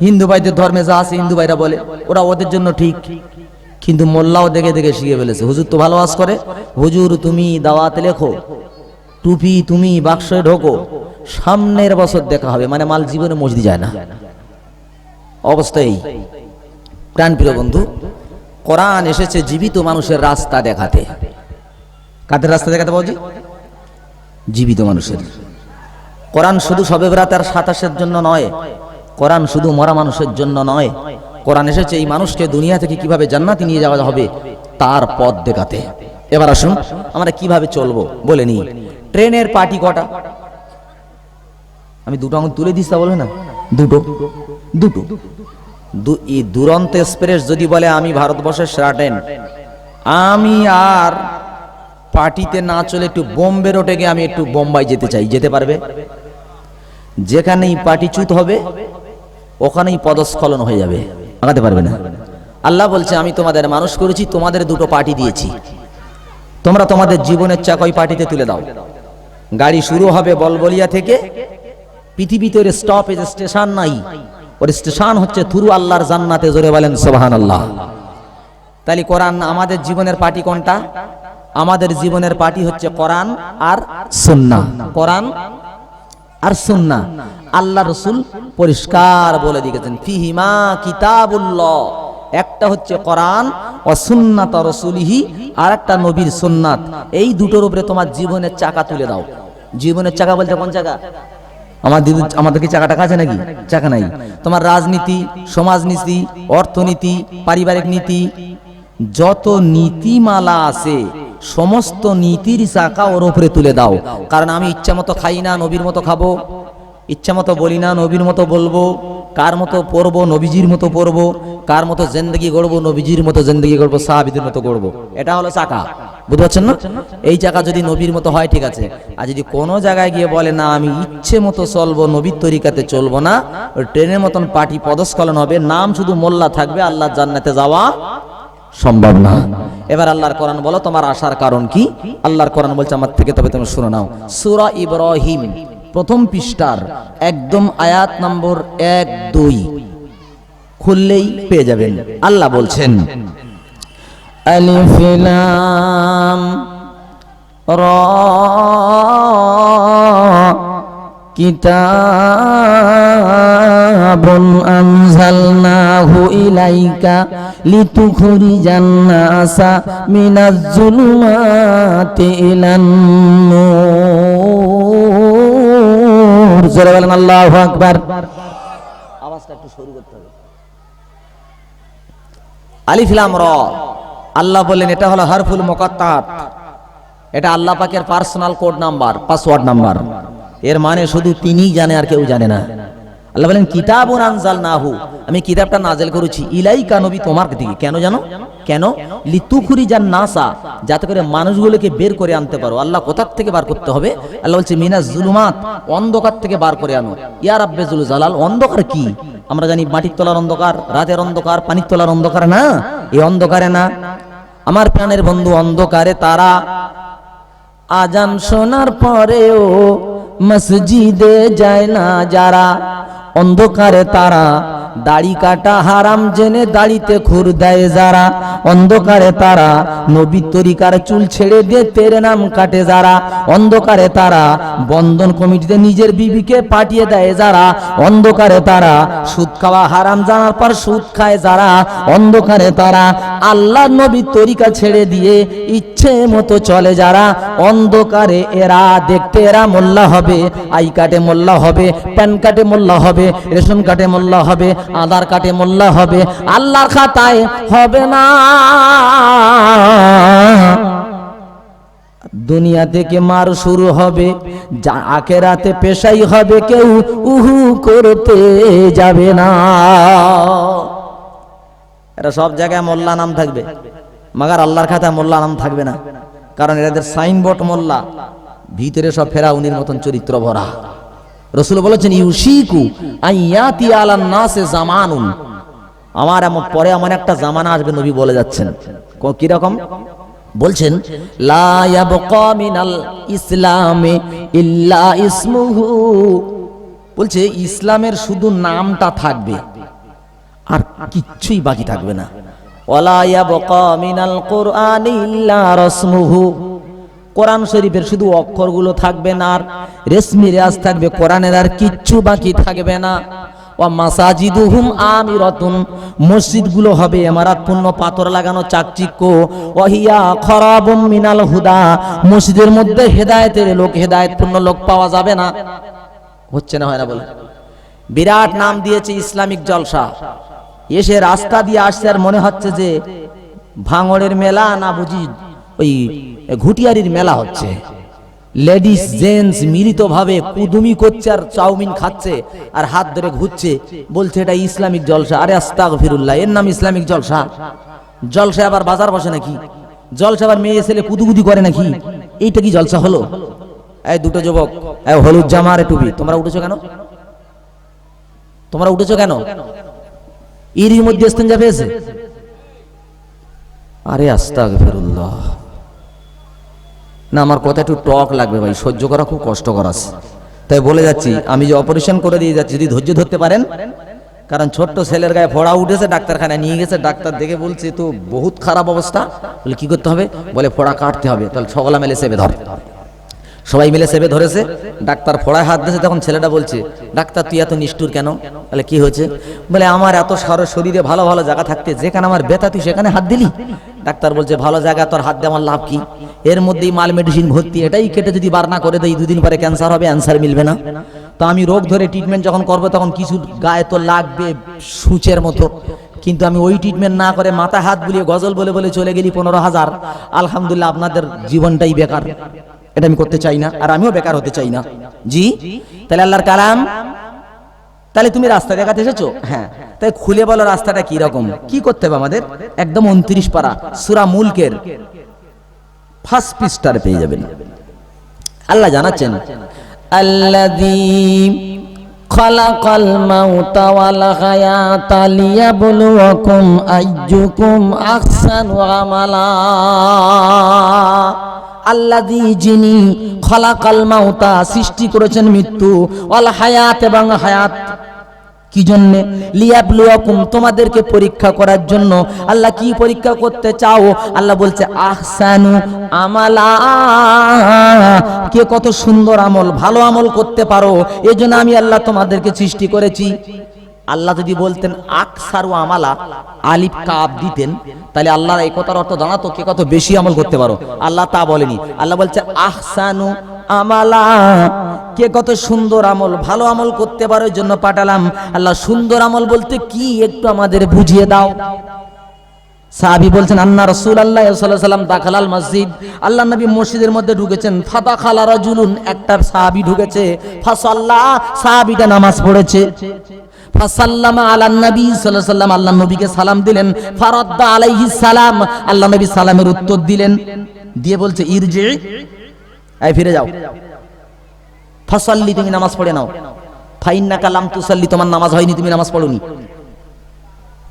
হিন্দু ভাইদের ধর্মে যা আছে হিন্দু ভাইরা বলে, ওরা ওদের জন্য ঠিক। কিন্তু মোল্লাও দেখে দেখে শিখে ফেলেছে। হুজুর তো ভালো ওয়াজ করে, হুজুর তুমি দাওয়াত লেখো, টুপি তুমি বাক্সে ঢোকো, সামনের বছর দেখা হবে, মানে মাল জীবনে মসজিদে যায় না। অবস্থা এই। প্রাণপ্রিয় বন্ধু, কোরআন এসেছে জীবিত মানুষের রাস্তা দেখাতে। কাদের রাস্তা দেখাতে বলছি? জীবিত মানুষের। কোরআন শুধু শবে বরাত আর 27-এর জন্য নয়, কোরআন শুধু মরা মানুষের জন্য নয়। কোরআন এসেছে এই মানুষকে দুনিয়া থেকে কিভাবে জান্নাতে নিয়ে যাওয়া হবে তার পথ দেখাতে। এবার আসুন আমরা কিভাবে চলবো বলে নিই। ট্রেনের পাটি কটা? আমি দুটো আঙুল তুলে দিস তা বলবে না? দুটো। এই দুরন্ত এক্সপ্রেস যদি বলে আমি ভারতবর্ষের সেরা ট্রেন, আমি আর পার্টিতে না চলে একটু বোম্বে রোডে গিয়ে আমি একটু বোম্বাই যেতে চাই, যেতে পারবে? যেখানেই পার্টি চ্যুত হবে ওখানেই পদস্খলন হয়ে যাবে, আগাতে পারবে না। আল্লাহ বলছে আমি তোমাদের মানুষ করেছি, তোমাদের দুটো পার্টি দিয়েছি, তোমরা তোমাদের জীবনের চাকা ওই পার্টিতে তুলে দাও। গাড়ি শুরু হবে বলবলিয়া থেকে, পৃথিবীতে ওর স্টপেজ স্টেশন নাই, ওর স্টেশন হচ্ছে থুরু আল্লাহর জান্নাতে। জোরে বলেন সুবহানাল্লাহ। তাহলে কোরআন আমাদের জীবনের পার্টি কোনটা? আমাদের জীবনের পার্টি হচ্ছে কোরআন আর সুন্নাহ। কোরআন আর সুন্নাহ আল্লাহ রাসূল পরিষ্কার বলে দিয়েছেন, ফিহিমা কিতাবুল্লাহ। একটা হচ্ছে কোরআন ও সুন্নাত রাসূলিহি, আর একটা নবীর সুন্নাত। এই দুটোর উপরে তোমার জীবনের চাকা তুলে দাও। জীবনের চাকা বলতে কোন চাকা? আমাদের কি চাকা টাকা আছে নাকি? চাকা নাই। তোমার রাজনীতি, সমাজনীতি, অর্থনীতি, পারিবারিক নীতি, যত নীতিমালা আছে সমস্ত নীতির চাকা ওর উপরে তুলে দাও। কারণ আমি ইচ্ছা মতো খাই না, নবীর মতো খাবো, ইচ্ছা মতো বলি না, নবীর মতো বলবো, কার মতো পড়বো, নবীজির মতো পড়বো, কার মতো জিন্দেগি গড়বো, নবীজির মতো জিন্দেগি গড়বো, সাহাবীদের মতো গড়বো। এটা হলো চাকা, বুঝতে পারছেন না? এই চাকা যদি নবীর মতো হয় ঠিক আছে, আর যদি কোনো জায়গায় গিয়ে বলে না আমি ইচ্ছে মতো চলবো, নবীর তরিকাতে চলবো না, ওই ট্রেনের মতন পার্টি পদস্খলন হবে, নাম শুধু মোল্লা থাকবে, আল্লাহর জান্নাতে যাওয়া সম্ভব না। এবার আল্লাহর কোরআন বলো তোমার আসার কারণ কি? আল্লাহর কোরআন বলছে আমার থেকে, তবে তুমি শুনে নাও। সূরা ইব্রাহিম প্রথম পৃষ্ঠার একদম আয়াত নম্বর 1-2 খুললেই পেয়ে যাবেন। আল্লাহ বলছেন আলিফ লাম রা কিতাবুন আনজালনাহু ইলাইকা লিতুখরিজান নাসা মিনাজ জুলুমাতি ইলান নূর। জোরে বলেন আল্লাহু আকবার। আওয়াজটা একটু শুরু করতে হবে। আলিফ লাম রা, আল্লাহ বলেন এটা হলো হারফুল মুকাত্তাত, এটা আল্লাহ পাকের personal code number, password number. এর মানে শুধু তিনিই জানে, আর কেউ জানে না। আল্লাহ বলেন কিতাবুন আনজালনাহু, আমি কিতাবটা নাযিল করেছি, ইলাইকা নবী তোমার দিকে। কেন জানো? কেন? লিতুখরিজান নাসা, যাতে করে মানুষগুলোকে বের করে আনতে পারো। আল্লাহ কোথা থেকে বার করতে হবে? আল্লাহ বলছে মিনাজ জুলুমাত, অন্ধকার থেকে বার করে আনো। ইয়া রাব্বে জুল জালাল, অন্ধকার কি? আমরা জানি মাটির তলার অন্ধকার, রাতের অন্ধকার, পানির তলার অন্ধকার না, এই অন্ধকারে না। আমার প্রাণের বন্ধু, অন্ধকারে তারা আজান শোনার পরেও মসজিদে যায় না যারা, অন্ধকারে তারা দাড়ি কাটা হারাম জেনে দাড়িতে খুর দেয় যারা, অন্ধকারে তারা নবী তরিকার চুল ছেড়ে দিয়ে তেরে নাম কাটে যারা, অন্ধকারে তারা বন্ধন কমিটিতে নিজের বিবিকে পাঠিয়ে দেয় যারা, অন্ধকারে তারা সুদ খাওয়া হারাম জানার পর সুদ খায় যারা, অন্ধকারে তারা আল্লাহ নবী তরিকা ছেড়ে দিয়ে ইচ্ছে মতো চলে যারা, অন্ধকারে এরা দেখতে এরা মোল্লা হবে, আই কার্ডে মোল্লা হবে, প্যান কার্ডে মোল্লা হবে, রেশন কার্ডে মোল্লা হবে, আধার কার্ডে মোল্লা হবে, আল্লাহর খাতায় হবে না। দুনিয়া থেকে মার শুরু হবে, আখিরাতে পেশাই হবে, কেউ উহু করতে যাবে না। এরা সব জায়গায় মোল্লা নাম থাকবে, মাগার আল্লাহর খাতায় মোল্লা নাম থাকবে না। কারণ এদের সাইনবোর্ড মোল্লা, ভিতরে সব ফেরাউনির মতন চরিত্র ভরা। রাসূল বলেছেন ইউশিকু আইয়াতি আলান নাসে জামানুন, আমার এমন পরে এমন একটা জামানা আসবে, নবী বলে যাচ্ছেন। কি রকম বলছেন? লা ইয়াবকা মিনাল ইসলামে ইল্লা ইসমুহু, বলছে ইসলামের শুধু নামটা থাকবে, আর কিচ্ছুই বাকি থাকবে না। ওয়ালা ইয়াবকা মিনাল কুরআনি ইল্লা রাসমুহু, কোরআন শরীফের শুধু অক্ষরগুলো থাকবে না, আর রেশমি রেয়াজ থাকবে, কোরআনের আর কিচ্ছু বাকি থাকবে না। ওয়া মাসাজিদুহুম আমিরাতুন, মসজিদগুলো হবে ইমারাতপূর্ণ, পাথর লাগানো, চাকচিক্য। ওয়া হিয়া খরাবুম মিনাল হুদা, মসজিদের মধ্যে হেদায়েতের লোক, হেদায়েতপূর্ণ লোক পাওয়া যাবে না। হচ্ছে না, হয় না বলে? বিরাট নাম দিয়েছে ইসলামিক জলসা। এসে রাস্তা দিয়ে আসছে আর মনে হচ্ছে যে ভাঙড়ের মেলা না বুঝি ওই ঘুটিয়ারির মেলা হচ্ছে। লেডিস জেন্টস মিলিত ভাবে কুদুমি করছে আর চাউমিন খাচ্ছে আর হাত ধরে ঘুরছে, বলছে এটা ইসলামিক জলসা। আরে আস্তাগফিরুল্লাহ, এর নাম ইসলামিক জলসা? জলসা আবার বাজার বসে নাকি? জলসা আবার মেয়ে ছেলে কুদুকুদি করে নাকি? এইটা কি জলসা হলো? এই দুটো যুবক, হলুদ জামা আর টুপি, তোমরা উঠেছো কেন? তোমরা উঠেছো কেন? এরই মধ্যে ইস্তেঞ্জা পেয়েছে? আরে আস্তাগফিরুল্লাহ। না, আমার কথা একটু টক লাগবে ভাই, সহ্য করা খুব কষ্টকর আছে, তাই বলে যাচ্ছি। আমি যে অপারেশন করে দিয়ে যাচ্ছি, যদি ধৈর্য ধরতে পারেন, কারণ ছোট্ট ছেলের গায়ে ফোড়া উঠেছে, ডাক্তারখানায় নিয়ে গেছে, ডাক্তার দেখে বলছে তো বহুত খারাপ অবস্থা। বলে কি করতে হবে? বলে ফোড়া কাটতে হবে। তাহলে সকলা মেলে সেবে ধর, সবাই মিলে সেবে ধরেছে, ডাক্তার ফোড়ায় হাত দিয়েছে। তখন ছেলেটা বলছে, ডাক্তার তুই এত নিষ্ঠুর কেন? বলে কি হয়েছে? বলে আমার এত সারা শরীরে ভালো ভালো জায়গা থাকতে যেখানে আমার ব্যথা তুই সেখানে হাত দিলি। ডাক্তার বলছে, ভালো জায়গা তোর হাত দিয়ে আমার লাভ কি? এর মধ্যেই মাল মেডিসিন ভর্তি, এটাই কেটে যদি বার না করে দেই, দুদিন পরে ক্যান্সার হবে, অ্যান্সার মিলবে না। তো আমি রোগ ধরে ট্রিটমেন্ট যখন করবো তখন কিছু গায়ে তো লাগবে সূচের মতো, কিন্তু আমি ওই ট্রিটমেন্ট না করে মাথা হাত বুলিয়ে গজল বলে বলে চলে গেলি 15,000। আলহামদুলিল্লাহ, আপনাদের জীবনটাই বেকার। এটা আমি করতে চাই না, আর আমিও বেকার হতে চাই না। জি, তাহলে আল্লাহর কালাম, তাহলে তুমি রাস্তা দেখাতে এসেছো? হ্যাঁ, তাই খুলে বলো রাস্তাটা কি রকম, কি করতে হবে আমাদের। একদম 29 পারা সূরা মুলকের ফার্স্ট পৃষ্ঠার পেয়ে যাবেন। আল্লাহ জানাচ্ছেন, আল্লাযী খালাকাল মাউতা ওয়াল হায়াতা লিয়াবলুয়াকুম আইয়ুকুম আহসানু আমালা। আল্লাযী, যিনি খালাকাল মাউতা, সৃষ্টি করেছেন মৃত্যু, ওয়াল হায়াত, এবং হায়াত কি জন্য? লিয়াবলুয়াকুম, তোমাদেরকে পরীক্ষা করার জন্য। আল্লাহ কি পরীক্ষা করতে চাও? আল্লাহ বলছে আহসানু আমালা, কে কত সুন্দর আমল, ভালো আমল করতে পারো, এজন্য আমি আল্লাহ তোমাদেরকে সৃষ্টি করেছি। আল্লাহ যদি বলতেন আকসারু আমালা, আলিফ কাব দিতেন, তাহলে আল্লাহ এই কথার অর্থ জানাতো কে কত বেশি আমল করতে পারো। আল্লাহ তা বলেনি, আল্লাহ বলছে আহসানু আমালা, কে কত সুন্দর আমল, ভালো আমল করতে পারো, এর জন্য পাঠালাম। আল্লাহ সুন্দর আমল বলতে কি একটু আমাদের বুঝিয়ে দাও। সাহাবী বলছেন, আন্না রাসূলুল্লাহ সাল্লাল্লাহু আলাইহি ওয়াসাল্লাম দাখালাল মসজিদ, আল্লাহ নবী মসজিদের মধ্যে ঢুকেছেন। ফাদাখালা রাজুলুন, একটা সাহাবী ঢুকেছে। ফাসাল্লা, সাহাবীটা নামাজ পড়েছে। ফাসাল্লামা আলান নবী সাল্লাল্লাহু আলাইহি ওয়াসাল্লাম, আল্লাহ নবীকে সালাম দিলেন। ফারাদ্দা আলাইহিস সালাম, আল্লাহ নবী সালামের উত্তর দিলেন, দিয়ে বলছে ইরজি, এই ফিরে যাও। ফাসাল্লি, তুমি নামাজ পড়ে নাও। ফাইন্নাকা লাম তুসাল্লি, তোমার নামাজ হয়নি, তুমি নামাজ পড়োনি।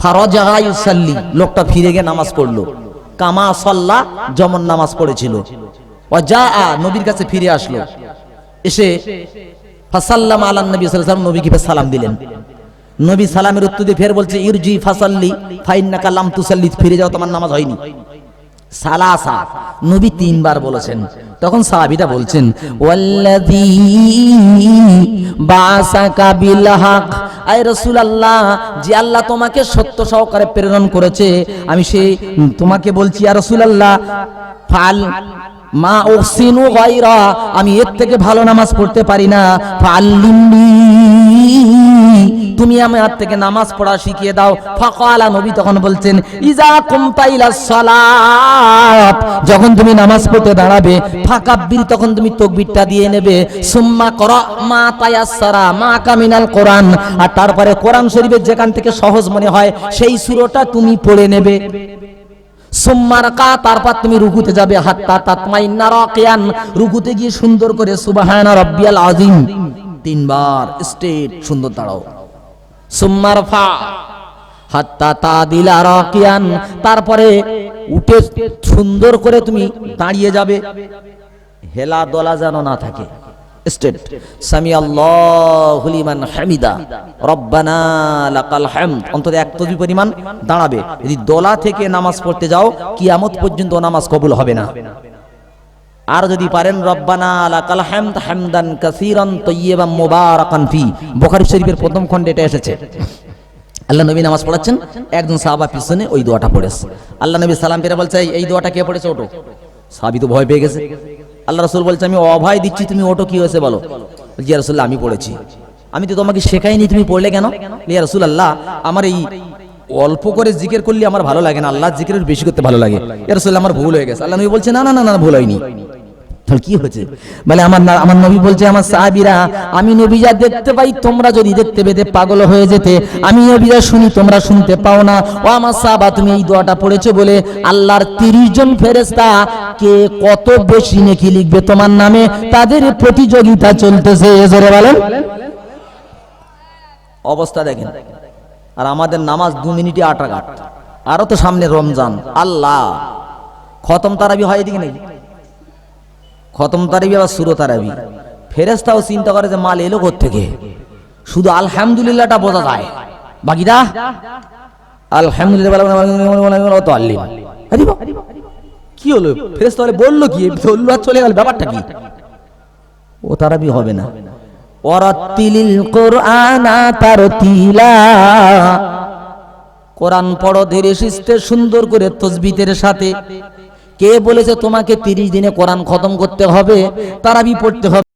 ফারাজা ইউসাল্লি, লোকটা ফিরে গিয়ে নামাজ পড়লো। কামা সাল্লা, যেমন নামাজ পড়েছিল। ওয়া জাআ, নবীর কাছে ফিরে আসলো। এসে ফাসাল্লামা আলান নবী সাল্লাল্লাহু আলাইহি ওয়াসাল্লাম, নবীকে সালাম দিলেন। নবী সালামের উত্তর দিয়ে ফের বলছে ইরজি ফাসাল্লি ফাইন্নাকা লাম তুসাল্লি, ফিরে যাও, তোমার নামাজ হয়নি। সালাসা, নবী 3 বার বলেছেন। তখন সাহাবীটা বলছেন, ওয়াল্লাযী বাসাকা বিল হক, আয় রাসূলুল্লাহ, যে আল্লাহ তোমাকে সত্য সহকারে প্রেরণ করেছে, আমি সেই তোমাকে বলছি ইয়া রাসূলুল্লাহ, ফাল মা উহসিনু গায়রা, আমি এর থেকে ভালো নামাজ পড়তে পারি না। ফাআল্লিমনি, তুমি আমার থেকে নামাজ পড়া শিখিয়ে দাও। ফাকালা, নবী তখন বলছেন, ইজা কুমতা ইলাস সালাত, যখন তুমি নামাজ পড়তে দাঁড়াবে, ফাকাব্বির, তখন তুমি তাকবীরটা দিয়ে নেবে। সুম্মা করা মা তায়াসসারা মাকা মিনাল কোরআন, আর তারপরে কোরআন শরীফের যেখান থেকে সহজ মনে হয় সেই সূরাটা তুমি পড়ে নেবে। সুম্মারকা, তারপর তুমি রুকুতে যাবে। হাত্তা তাতমাইন্না রাকিয়ান, রুকুতে গিয়ে সুন্দর করে সুবহানা রাব্বিয়াল আযীম 3 বার স্ট্রেট সুন্দর দাঁড়াও। সুম্মারফা হাত্তা তাদিলা রাকিয়ান, তারপরে উঠে সুন্দর করে তুমি দাঁড়িয়ে যাবে, হেলা দলা যেন না থাকে। স্টেট সামি আল্লাহু লিমান হামিদা রব্বানা লাকাল হামদ, অন্তত এক তসবিহ পরিমাণ দাঁড়াবে। যদি দোলা থেকে নামাজ পড়তে যাও কিয়ামত পর্যন্ত নামাজ কবুল হবে না। আর যদি পারেন রব্বানা লাকাল হামদ হামদান কাসীরান তাইয়্যিবান মুবারাকান ফি, বুখারী শরীফের প্রথম খণ্ডে এটা এসেছে। আল্লাহ নবী নামাজ পড়াচ্ছেন, একজন সাহাবা পিছনে ওই দোয়াটা পড়েছে। আল্লাহ নবী সালাম ফিরে বলছে এই দোয়াটা কে পড়েছে, ওঠো। সাহাবী তো ভয় পেয়ে গেছে। আল্লাহ রাসূল বলছে আমি অভয় দিচ্ছি, তুমি ওঠো, কি হয়েছে বলো। বলছি ইয়া রাসূলুল্লাহ আমি পড়েছি। আমি তো তোমাকে শেখাইনি, তুমি পড়লে কেন? ইয়া রাসূলুল্লাহ আমার এই অল্প করে জিকির করলে আমার ভালো লাগে না, আল্লাহর জিকির বেশি করতে ভালো লাগে। ইয়া রাসূলুল্লাহ আমার ভুল হয়ে গেছে। আল্লাহ নবী বলছে না না না না ভুল হয়নি। তাহলে কি হয়েছে? বলে আমার নবী বলছে আমার সাহাবীরা, আমি নবী যা দেখতে পাই তোমরা যদি দেখতে পেতে পাগল হয়ে যেতে, আমি নবী যা শুনি তোমরা শুনতে পাও না। ও আমার সাহাবা তুমি এই দোয়াটা পড়েছো বলে আল্লাহর 30 জন ফেরেশতা কে কত বেশি নেকি লিখবে তোমার নামে, তাদের প্রতিযোগিতা চলতেছে। জোরে বলেন। অবস্থা দেখেন। আর আমাদের নামাজ 2 মিনিটে 8 রাকাত, আরো তো সামনে রমজান। আল্লাহ খতম তারাবি হয় এদিকে নাকি? খতম তারাবি বা সূরা তারাবি, ফেরেশতাও চিন্তা করে যে মাল এলো কোত্থেকে। শুধু আলহামদুলিল্লাহটা বোঝা যায়, বাকিটা আলহামদুলিল্লাহ কি হলো? ফেরেশতা বললো কি, বললো আর চলে গেল, ব্যাপারটা কি? ও তারাবি হবে না। ওয়ারাতিলিল কুরআনা তারতিলা, কোরআন পড়ো ধীরে সুস্থে সুন্দর করে তাসবিহের সাথে। কে বলেছে তোমাকে 30 দিনে কোরআন খতম করতে হবে, তারাবি পড়তে হবে?